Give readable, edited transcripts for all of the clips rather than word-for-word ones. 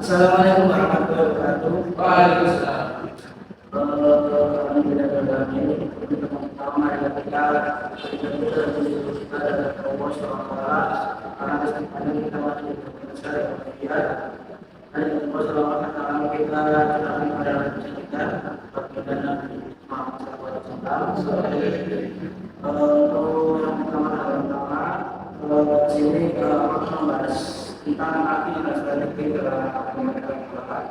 Assalamualaikum warahmatullahi wabarakatuh. Waalaikumsalam. Sini membahas tentang arti dan strategi dalam kehidupan.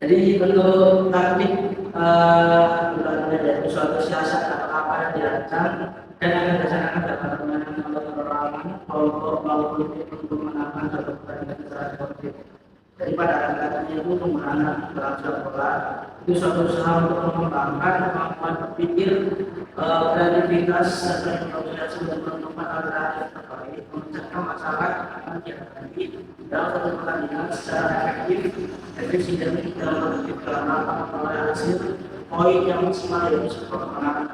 Jadi bentuk taktik dari suatu siasat atau apa yang dirancang dan akan dilaksanakan dalam permainan atau perorangan kelompok maupun untuk menangkan satu pertandingan secara sportif. Jadi pada kata-katanya itu memenangkan dalam sepak bola itu suatu usaha untuk mengembangkan kemampuan berpikir, kreativitas, dan improvisasi dan menentukan alternatif terbaik memecahkan masalah yang dihadapi dalam satu pertandingan secara efektif, efisien dalam berpikir dalam rangka memperoleh hasil poin yang maksimal dari sebuah kemenangan.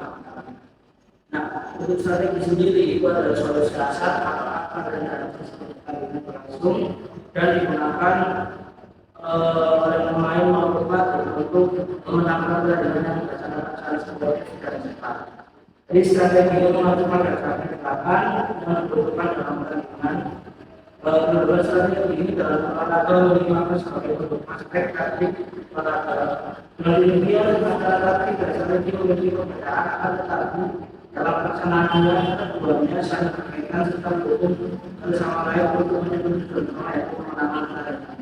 Nah, untuk strategi sendiri itu adalah suatu siasat atau akar dari adaptasi pertandingan berlangsung dan digunakan oleh pemain maupun pelatih untuk memenangkan pertandingan yang dilaksanakan secara sportif dan cepat. Jadi strategi itu mengajukan strategi gerakan yang dibutuhkan dalam pertandingan. Kedua strategi ini dalam olahraga digunakan sebagai bentuk aspek taktik olahraga. Dengan demikian, antara taktik dan strategi memiliki perbedaan, akan tetapi dalam pelaksanaannya keduanya saling berkaitan serta mendukung satu sama lain untuk menyebut tujuan yaitu kemenangan pertandingan.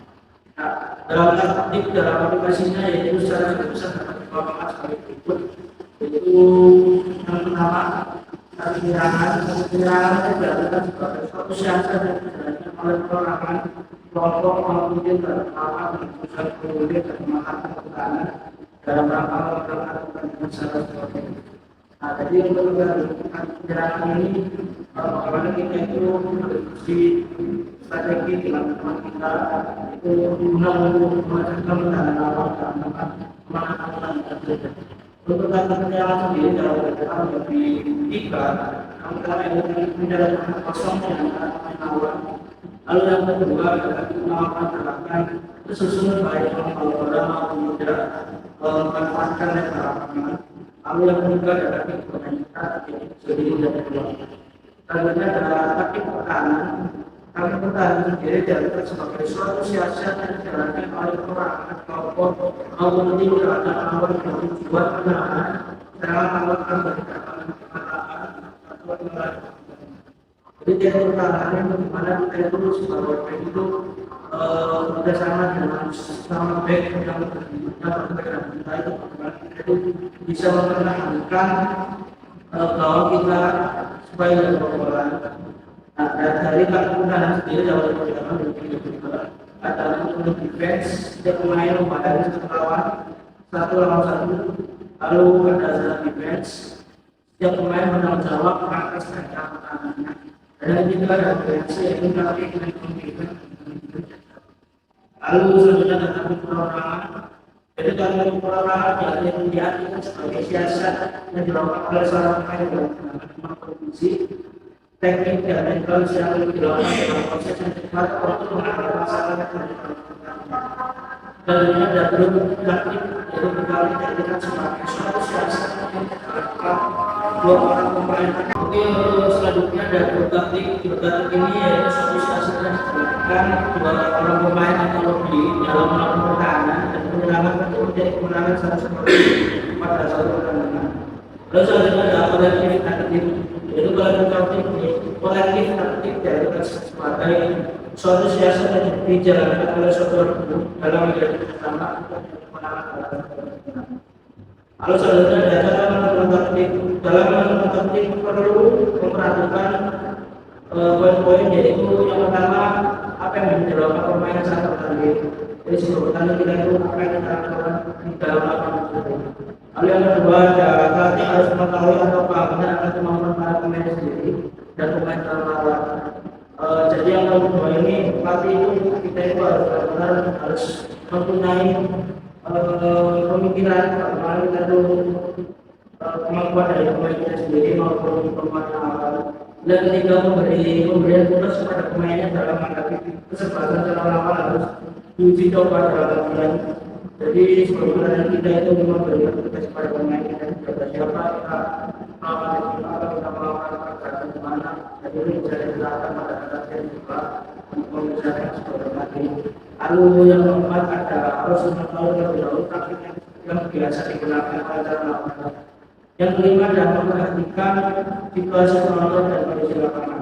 Nah, dalam taktik dalam aplikasinya yaitu secara besar dapat dikelompokkan sebagai berikut, yaitu yang pertama penyerangan itu dilakukan sebagai suatu siasat yang dijalankan oleh perorangan kelompok maupun tim dalam rangka mengumpulkan kemudian dan mematahkan pertahanan dalam rangka memenangkan pertandingan secara sportif. Nah, jadi untuk melakukan penyerangan ini, bagaimana kita itu berdiskusi strategi dengan teman kita itu guna untuk memecahkan pertahanan lawan dalam rangka memenangkan pertandingan. Untuk kata penyerangan sendiri dalam pertandingan lebih tiga, yang pertama itu menjalankan kosong dengan pemain lawan. Lalu yang kedua adalah melakukan gerakan tersusun baik kalau bola maupun tidak memanfaatkan lebar lapangan. Lalu yang ketiga adalah taktik permainan jadi mudah dilakukan. Selanjutnya adalah taktik pertahanan. Taktik pertahanan sendiri dilakukan sebagai suatu siasat yang dijalankan oleh perorangan kelompok maupun tim terhadap lawan dengan tujuan kemenangan dalam melakukan pendekatan atau penyerangan. Jadi teknik pertahanan yang dimana kita itu sebagai back itu bekerjasama dengan sama back yang berbeda kita itu bisa mempertahankan gawang kita supaya tidak bola. Nah, dari taktik pertahanan sendiri dalam pertandingan adalah untuk defense, setiap pemain membatasi satu lawan satu, lalu ada zona defense, setiap pemain bertanggung jawab atas rencana pertahanannya. Dan yang ketiga adalah reaksi yang mencapai dengan lalu selanjutnya ada taktik perorangan. Jadi taktik perorangan yang diartikan sebagai siasat yang dilakukan oleh seorang pemain dalam melakukan kompetisi, teknik dan metode yang dilakukan dalam proses yang cepat untuk mengatasi masalah yang terjadi. Dan ini ada grup taktik yaitu dijadikan sebagai suatu siasat yang dilakukan dua orang pemain. Oke, selanjutnya ada grup taktik. Grup taktik ini yaitu suatu siasat yang dilakukan dua orang pemain atau lebih dalam melakukan pertahanan dan penyerangan untuk menjadi kemenangan secara sportif pada suatu pertandingan. Lalu selanjutnya ada kolektif taktik. Yaitu kolektif taktik dilakukan sebagai suatu siasat yang dijalankan oleh suatu grup dalam menjadi bersama kemenangan dalam pertandingan. Lalu selanjutnya ada cara menentukan taktik. Dalam menentukan taktik perlu memperhatikan poin-poin, yaitu yang pertama apa yang dilakukan permainan saat bertanding. Jadi sebelum bertanding kita itu apa yang kita lakukan di dalam lapangan tersebut. Lalu yang kedua ada pelatih harus mengetahui atau pahamnya akan kemampuan para pemain sendiri dan pemain lawan. Jadi yang kedua ini pelatih itu kita itu benar-benar harus mempunyai pemikiran bagaimana kita itu kemampuan dari pemain kita sendiri maupun pemain lawan. Dan ketika pemberian tugas kepada pemainnya dalam menghadapi kesempatan secara lawan harus diuji coba dalam bulan. Jadi sebelum bulan kita itu memang berikan tugas kepada pemain kita juga siapa kita melakukan apa kita melakukan pergerakan di mana. Jadi ini bisa dijelaskan pada latihan juga untuk mengerjakan seperti tadi. Lalu yang keempat ada harus mengetahui terlebih dahulu praktik yang biasa digunakan pada melakukan. Yang kelima adalah memperhatikan situasi penonton dan kondisi lapangan.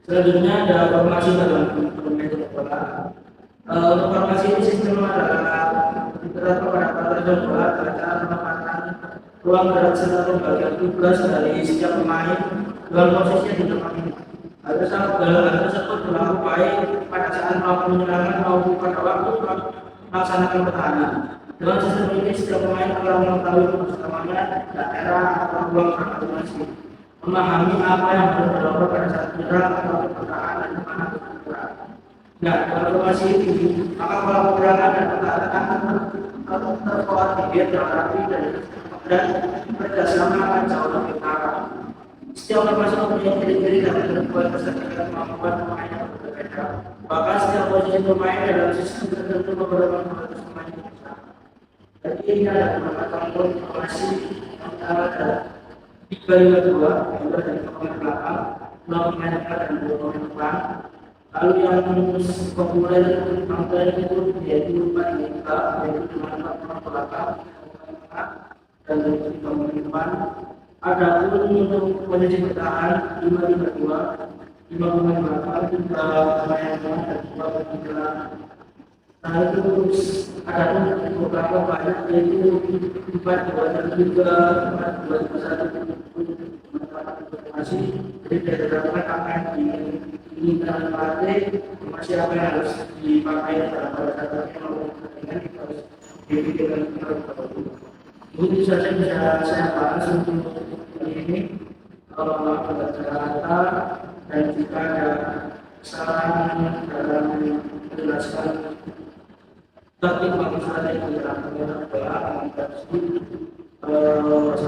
Selanjutnya ada formasi dalam permainan sepak bola. Untuk formasi ini sistem adalah diterapkan pada pertandingan bola dengan cara menempatkan ruang gerak serta pembagian tugas dari setiap pemain dengan posisinya di depan ini. Hal tersebut berlaku baik pada saat melakukan penyerangan maupun pada waktu melaksanakan pertahanan. Dengan sistem ini setiap pemain telah mengetahui persamaan daerah atau ruang masing-masing, memahami apa yang harus dilakukan pada saat menyerang atau pertahanan dan mana bergerak. Nah, dalam formasi ini, maka pola penyerangan dan pertahanan terkoordinir dalam rapi dan kerjasama akan jauh lebih parah. Setiap formasi mempunyai ciri-ciri dan ketentuan berdasarkan kemampuan pemain yang berbeda. Bahkan setiap posisi pemain dalam sistem tertentu beberapa status pemain. Jadi ini ada beberapa contoh informasi yang ada 352 yang dari pemain belakang, 2 pemain depan dan 2 pemain depan. Lalu yang populer itu yaitu 4 yaitu dengan 4 pemain belakang dan 3 pemain depan. Ada pun untuk posisi bertahan 5-3-2, 5 pemain belakang, 3 pemain depan dan 2 pemain belakang. Nah itu ada beberapa banyak yaitu 4-2-3, 4-2-1 masih jadi berdasarkan apa yang diinginkan pelatih, masih apa yang harus dipakai dalam pada saat pertandingan kita harus dipikirkan terlebih dahulu. Itu saja bisa saya bahas untuk ini. Kalau ada kata dan jika ada kesalahan dalam menjelaskan tapi bagi saya yang tidak punya bola, kita harus